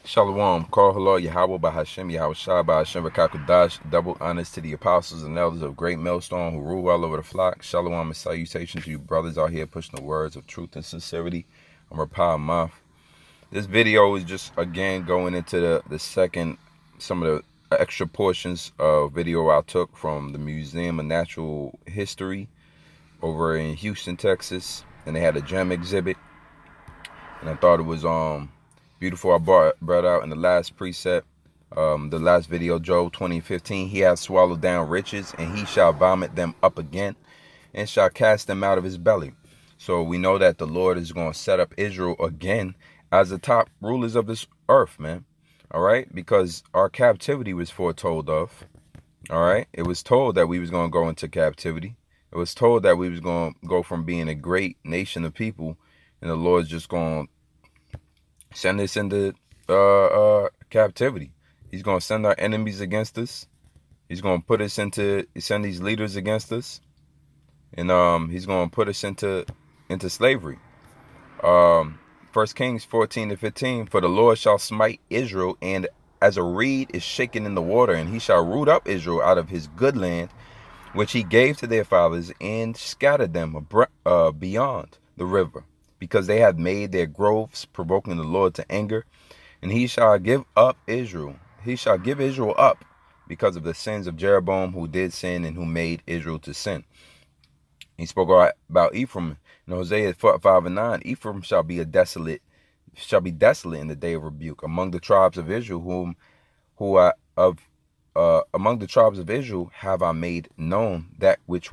Shalom, call hello, Yahweh by Hashem, Yahweh Shai by Hashem Rakakudash. Double honors to the apostles and elders of Great Millstone who rule all over the flock. Shalom and salutations to you brothers out here pushing the words of truth and sincerity. I'm Rapah Mouth. This video is just, again, going into the second, some of the extra portions of video I took from the Museum of Natural History over in Houston, Texas. And they had a gem exhibit. And I thought it was beautiful. I brought out in the last precept, the last video, Job 20:15. He has swallowed down riches, and he shall vomit them up again, and shall cast them out of his belly. So we know that the Lord is going to set up Israel again as the top rulers of this earth, man. All right, because our captivity was foretold of. All right, it was told that we was going to go into captivity. It was told that we was going to go from being a great nation of people, and the Lord's just going to send us into captivity. He's going to send our enemies against us. He's going to put us send these leaders against us. And he's going to put us into slavery. 1 Kings 14:15, for the Lord shall smite Israel, and as a reed is shaken in the water, and he shall root up Israel out of his good land, which he gave to their fathers, and scattered them beyond the river, because they have made their groves, provoking the Lord to anger. And he shall give up Israel. He shall give Israel up because of the sins of Jeroboam, who did sin and who made Israel to sin. He spoke about Ephraim in Hosea 5:9. Ephraim shall be desolate in the day of rebuke. Among the tribes of Israel, among the tribes of Israel have I made known that which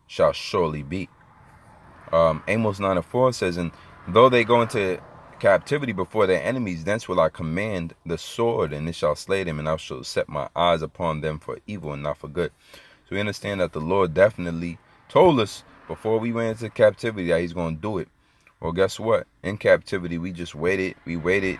shall surely be. Amos 9:4 says, and though they go into captivity before their enemies, thence will I command the sword, and it shall slay them, and I shall set my eyes upon them for evil and not for good. So we understand that the Lord definitely told us before we went into captivity that he's going to do it. Well, guess what? In captivity, we just waited. We waited.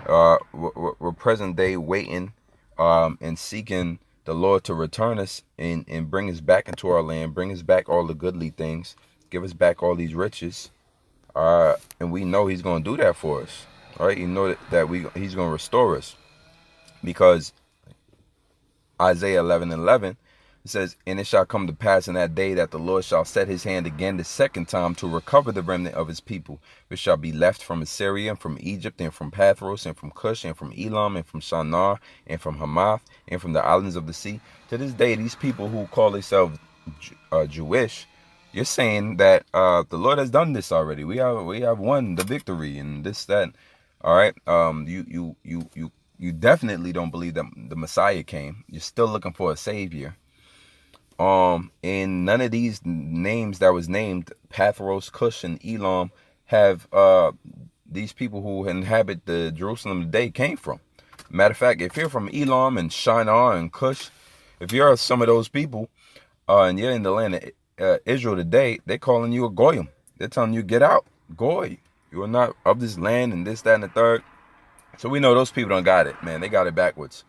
We're present day waiting and seeking the Lord to return us and bring us back into our land, bring us back all the goodly things, give us back all these riches. And we know he's going to do that for us. All right, you know that he's going to restore us, because Isaiah 11:11 says, and it shall come to pass in that day that the Lord shall set his hand again the second time to recover the remnant of his people, which shall be left from Assyria, and from Egypt, and from Pathros, and from Cush, and from Elam, and from Shinar, and from Hamath, and from the islands of the sea. To this day, these people who call themselves Jewish, you're saying that the Lord has done this already. We have won the victory and this, that. All right. You definitely don't believe that the Messiah came. You're still looking for a savior. And none of these names that was named, Pathros, Cush, and Elam, have these people who inhabit the Jerusalem today came from. Matter of fact, if you're from Elam and Shinar and Cush, if you're some of those people, and you're in the land of Israel today, they're calling you a goyim. They're telling you, get out, goy. You are not of this land, and this, that, and the third. So we know those people don't got it, man. They got it backwards.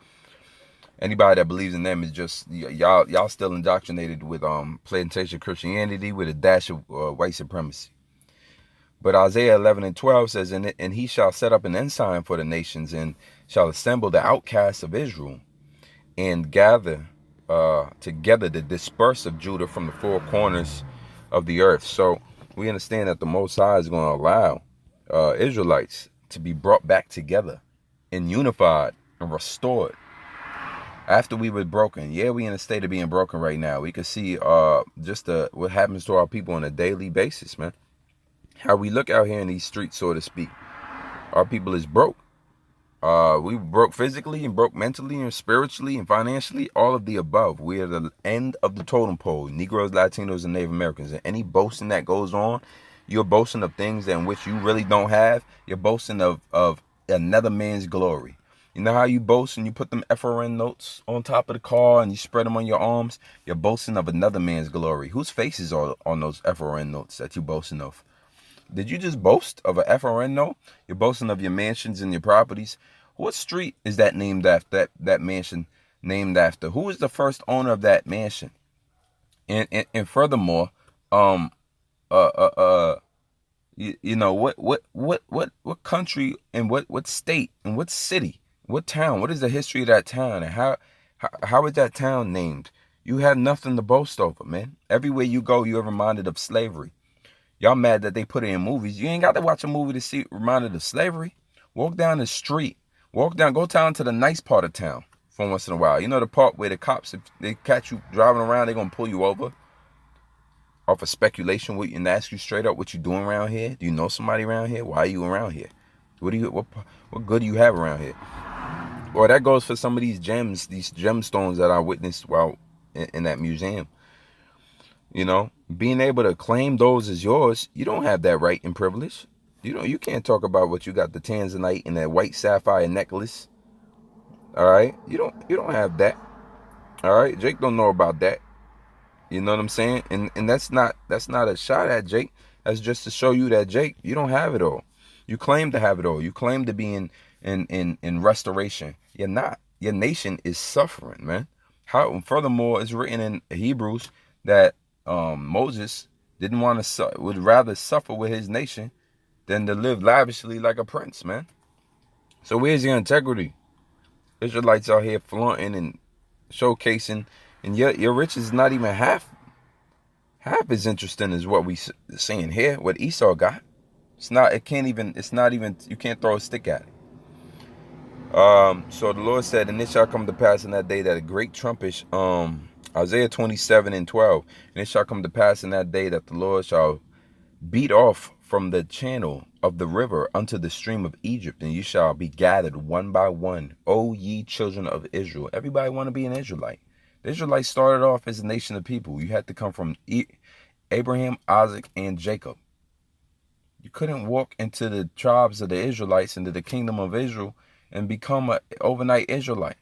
Anybody that believes in them is just y'all still indoctrinated with plantation Christianity with a dash of white supremacy. But Isaiah 11:12 says, and he shall set up an ensign for the nations, and shall assemble the outcasts of Israel, and gather together the dispersed of Judah from the four corners of the earth. So we understand that the Most High is going to allow Israelites to be brought back together and unified and restored after we were broken. Yeah, we in a state of being broken right now. We can see just what happens to our people on a daily basis, man. How we look out here in these streets, so to speak. Our people is broke. We broke physically and broke mentally and spiritually and financially, all of the above. We are the end of the totem pole, Negroes, Latinos, and Native Americans. And any boasting that goes on, you're boasting of things in which you really don't have. You're boasting of another man's glory. You know how you boast and you put them FRN notes on top of the car and you spread them on your arms? You're boasting of another man's glory. Whose faces are on those FRN notes that you're boasting of? Did you just boast of a FRN note? You're boasting of your mansions and your properties. What street is that named after? That mansion named after? Who is the first owner of that mansion? And furthermore, You know what country and what state and what city, what town, what is the history of that town, and how is that town named? You have nothing to boast over, man. Everywhere you go, you're reminded of slavery. Y'all mad that they put it in movies. You ain't got to watch a movie to see reminded of slavery. Walk down the street. Go down to the nice part of town for once in a while. You know the part where the cops, if they catch you driving around, they're going to pull you over off of speculation and ask you straight up what you doing around here. Do you know somebody around here? Why are you around here? What good do you have around here? Well, that goes for some of these gems, these gemstones that I witnessed while in that museum. You know, being able to claim those as yours, you don't have that right and privilege. You can't talk about what you got, the tanzanite and that white sapphire necklace. All right, you don't have that. All right, Jake don't know about that. You know what I'm saying? And that's not a shot at Jake. That's just to show you that, Jake, you don't have it all. You claim to have it all. You claim to be in restoration. You're not. Your nation is suffering, man. Furthermore, it's written in Hebrews that Moses would rather suffer with his nation than to live lavishly like a prince, man. So where's your integrity? Israelites out here flaunting and showcasing, and your riches is not even half as interesting as what we seeing here. What Esau got, it's not even. You can't throw a stick at it. So the Lord said, and it shall come to pass in that day that a great trumpet, Isaiah 27:12, and it shall come to pass in that day that the Lord shall beat off from the channel of the river unto the stream of Egypt, and you shall be gathered one by one, O ye children of Israel. Everybody want to be an Israelite. The Israelites started off as a nation of people. You had to come from Abraham, Isaac, and Jacob. You couldn't walk into the tribes of the Israelites, into the kingdom of Israel, and become an overnight Israelite.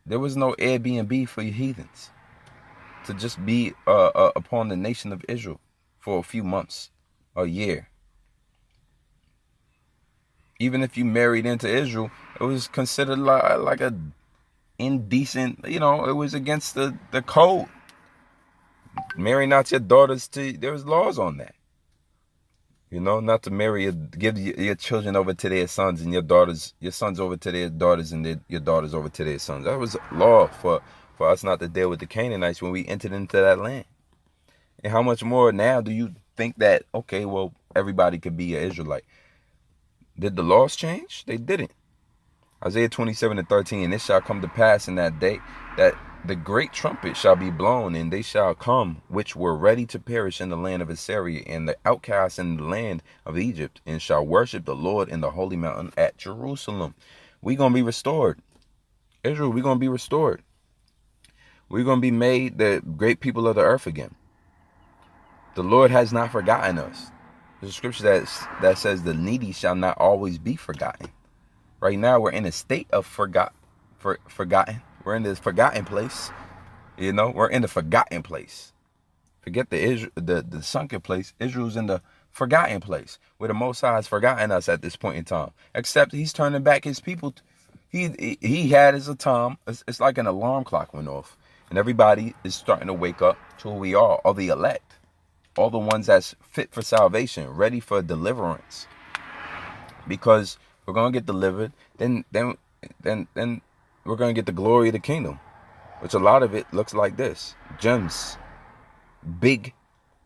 There was no Airbnb for you heathens to just be upon the nation of Israel for a few months, a year. Even if you married into Israel, it was considered like a indecent, it was against the code. Marry not your daughters there was laws on that. Not to give your children over to their sons and your sons over to their daughters and your daughters over to their sons. That was law for us not to deal with the Canaanites when we entered into that land. And how much more now do you think that, okay, well, everybody could be an Israelite? Did the laws change? They didn't. Isaiah 27:13, and it shall come to pass in that day that the great trumpet shall be blown, and they shall come which were ready to perish in the land of Assyria, and the outcasts in the land of Egypt, and shall worship the Lord in the holy mountain at Jerusalem. We're going to be restored. Israel, we're going to be restored. We're going to be made the great people of the earth again. The Lord has not forgotten us. There's a scripture that says the needy shall not always be forgotten. Right now, we're in a state of forgotten. We're in this forgotten place. We're in the forgotten place. Forget the sunken place. Israel's in the forgotten place, where the Most High has forgotten us at this point in time. Except He's turning back His people. He had His time. It's like an alarm clock went off, and everybody is starting to wake up to who we are, all the elect, all the ones that's fit for salvation, ready for deliverance. Because we're gonna get delivered, then we're gonna get the glory of the kingdom, which a lot of it looks like this: gems, big,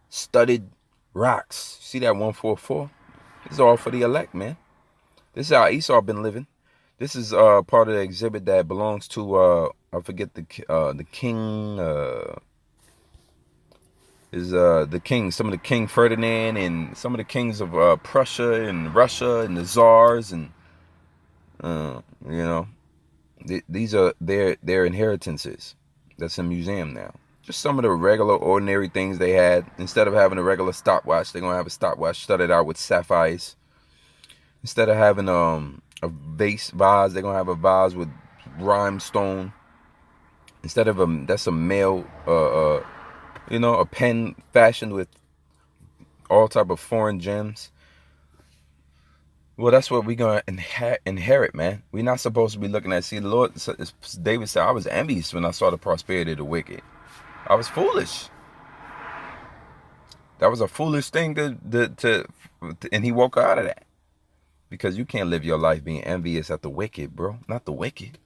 studded rocks. See that 144? This is all for the elect, man. This is how Esau been living. This is part of the exhibit that belongs to I forget the king. The king, some of the King Ferdinand and some of the kings of Prussia and Russia and the czars, and these are their inheritances. That's in a museum now. Just some of the regular, ordinary things they had. Instead of having a regular stopwatch, they're gonna have a stopwatch studded out with sapphires. Instead of having a vase, they're gonna have a vase with rhinestone. Instead of that's a male a pen fashioned with all type of foreign gems. Well, that's what we're going to inherit, man. We're not supposed to be looking at, see, the Lord, David said, I was envious when I saw the prosperity of the wicked. I was foolish. That was a foolish thing and he woke out of that. Because you can't live your life being envious at the wicked, bro. Not the wicked.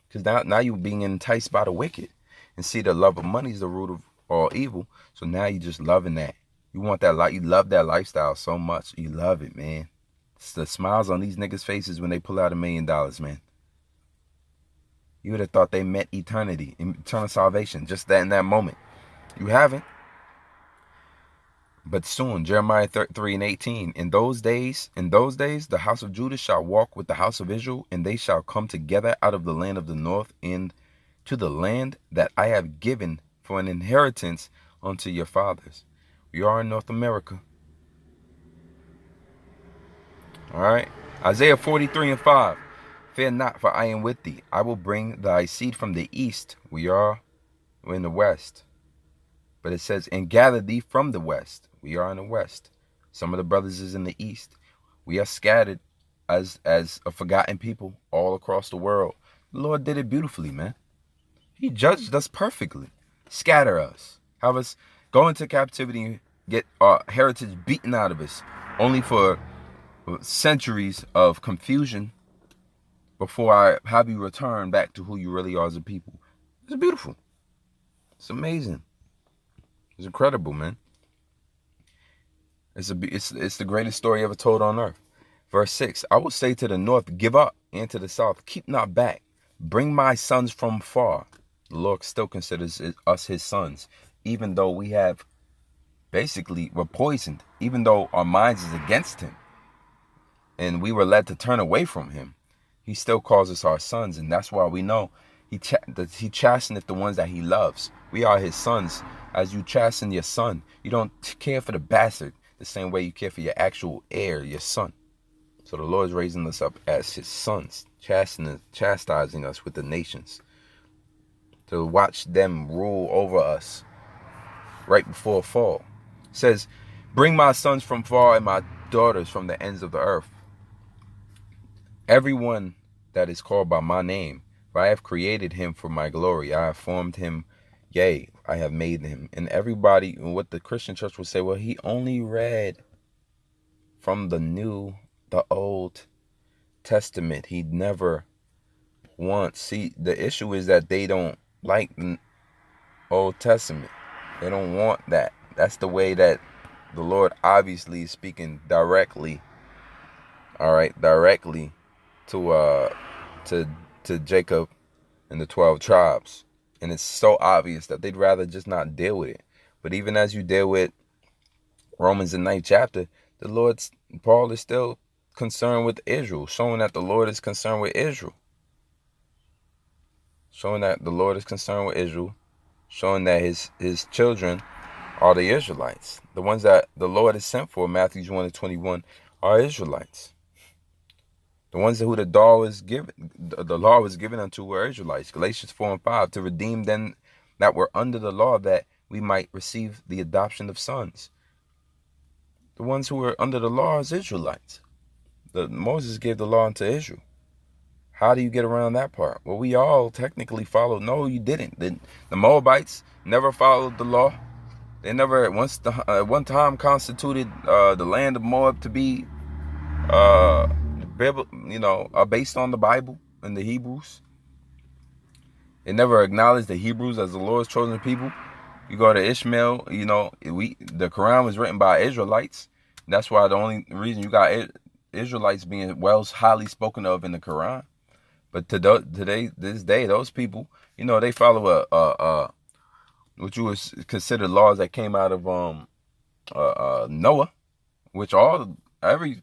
Because now you're being enticed by the wicked. And see, the love of money is the root of all evil. So now you just loving that. You want that life. You love that lifestyle so much. You love it, man. It's the smiles on these niggas' faces when they pull out $1 million, man. You would have thought they meant eternity, eternal salvation, just that in that moment. You haven't. But soon, Jeremiah 3:18, in those days, the house of Judah shall walk with the house of Israel, and they shall come together out of the land of the north and to the land that I have given for an inheritance unto your fathers. We are in North America. All right. Isaiah 43:5. Fear not, for I am with thee. I will bring thy seed from the east. We're in the west. But it says, and gather thee from the west. We are in the west. Some of the brothers is in the east. We are scattered as a forgotten people all across the world. The Lord did it beautifully, man. He judged us perfectly. Scatter us. Have us go into captivity and get our heritage beaten out of us. Only for centuries of confusion before I have you return back to who you really are as a people. It's beautiful. It's amazing. It's incredible, man. It's the greatest story ever told on earth. Verse 6, I will say to the north, give up, and to the south, keep not back. Bring my sons from far. The Lord still considers us his sons, even though we have basically, we're poisoned, even though our minds is against him, and we were led to turn away from him. He still calls us our sons, and that's why we know he chasteneth the ones that he loves. We are his sons. As you chasten your son, you don't care for the bastard the same way you care for your actual heir, your son. So the Lord is raising us up as his sons, chastising us with the nations, to watch them rule over us right before fall. It says, bring my sons from far and my daughters from the ends of the earth. Everyone that is called by my name, for I have created him for my glory. I have formed him, yea, I have made him. And everybody, what the Christian church will say, well, he only read from the Old Testament. He never once. See, the issue is that they don't like the Old Testament. They don't want that. That's the way that the Lord obviously is speaking directly. All right, directly to Jacob and the 12 tribes. And it's so obvious that they'd rather just not deal with it. But even as you deal with Romans, the 9th chapter, Paul is still concerned with Israel, showing that the Lord is concerned with Israel. Showing that the Lord is concerned with Israel, showing that his children are the Israelites. The ones that the Lord has sent for, Matthew 1:21, are Israelites. The ones who the law was given unto were Israelites. Galatians 4:5, to redeem them that were under the law, that we might receive the adoption of sons. The ones who were under the law is Israelites. Moses gave the law unto Israel. How do you get around that part? Well, we all technically followed. No, you didn't. The Moabites never followed the law. They never at one time constituted the land of Moab to be based on the Bible and the Hebrews. They never acknowledged the Hebrews as the Lord's chosen people. You go to Ishmael, the Quran was written by Israelites. That's why the only reason you got Israelites being highly spoken of in the Quran. But this day, those people, they follow what you would consider laws that came out of Noah, which every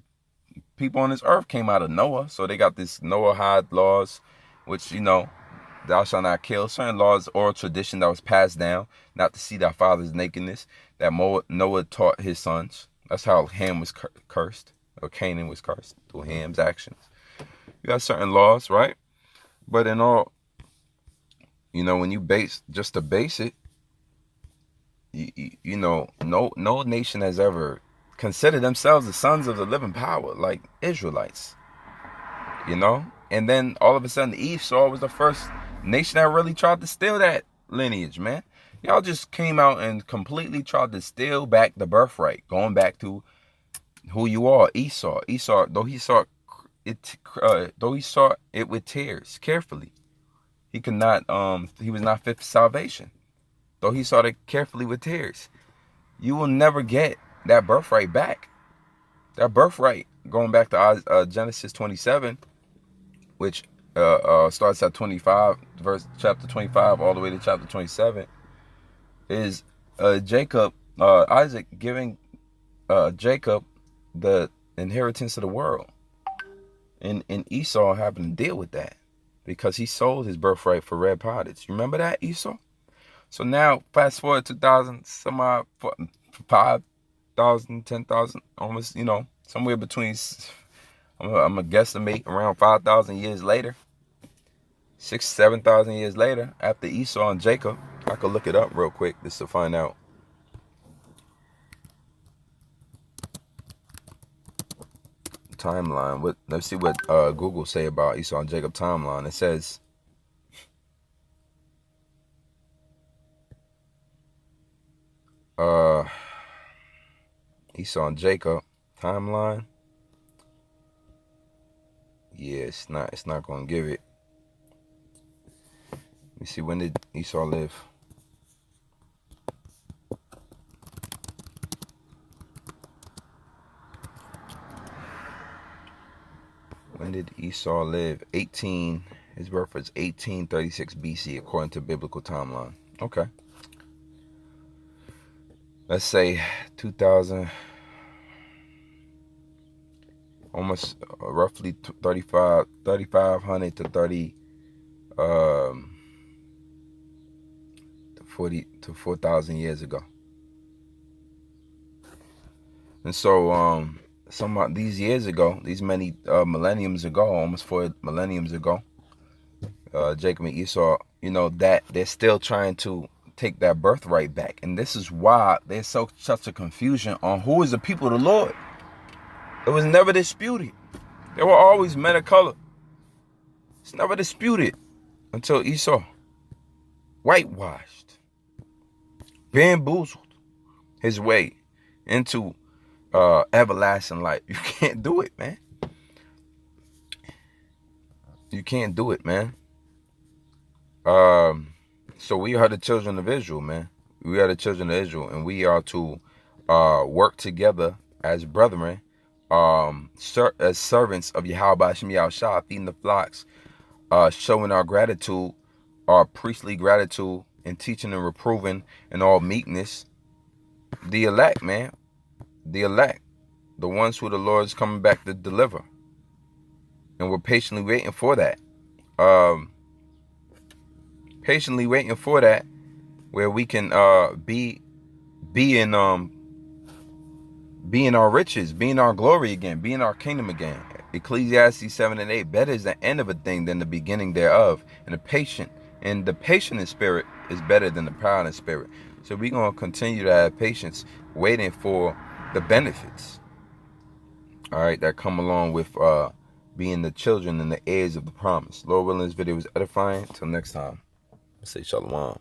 people on this earth came out of Noah. So they got this Noahide laws, which, thou shalt not kill. Certain laws, oral tradition that was passed down, not to see thy father's nakedness, that Noah taught his sons. That's how Ham was cursed, or Canaan was cursed, through Ham's actions. You got certain laws, right? But in all, when you base it, no nation has ever considered themselves the sons of the living power, like Israelites, and then all of a sudden Esau was the first nation that really tried to steal that lineage, man. Y'all just came out and completely tried to steal back the birthright, going back to who you are, Esau. Esau, though he saw it with tears, carefully, he could not. He was not fit for salvation. Though he saw it carefully with tears, you will never get that birthright back. That birthright, going back to Genesis 27, which starts at 25, chapter 25, all the way to chapter 27, is Isaac giving Jacob the inheritance of the world, and Esau having to deal with that because he sold his birthright for red pottage. You remember that, Esau? So now, fast forward 2,000, some odd, 5,000, 10,000, almost, somewhere between, I'm going to guesstimate around 5,000 years later, 7,000 years later, after Esau and Jacob. I could look it up real quick just to find out. Timeline. Let's see what Google say about Esau and Jacob timeline. It says Esau and Jacob timeline. Yeah, it's not gonna give it. Let me see, when did Esau live? When did Esau live? His birth was 1836 BC according to biblical timeline. Okay. Let's say 2000, almost roughly 3,500 to 40 to 4,000 years ago. And so these years ago, these many millenniums ago, almost 4 millenniums ago, Jacob and Esau, that they're still trying to take that birthright back. And this is why there's such a confusion on who is the people of the Lord. It was never disputed. There were always men of color. It's never disputed until Esau whitewashed, bamboozled his way into everlasting life. You can't do it, man. You can't do it, man. So we are the children of Israel, man. We are the children of Israel, and we are to work together as brethren, as servants of Yahweh Hashem Yahushua, feeding the flocks, showing our gratitude, our priestly gratitude, and teaching and reproving in all meekness. The elect, man. The elect. The ones who the Lord is coming back to deliver. And we're patiently waiting for that. Patiently waiting for that, where we can be in our riches, be in our glory again, be in our kingdom again. Ecclesiastes 7 and 8. Better is the end of a thing than the beginning thereof. And the patient in spirit is better than the proud in spirit. So we're gonna continue to have patience, waiting for the benefits, all right, that come along with being the children and the heirs of the promise. Lord willing, this video was edifying. Until next time, I say shalom.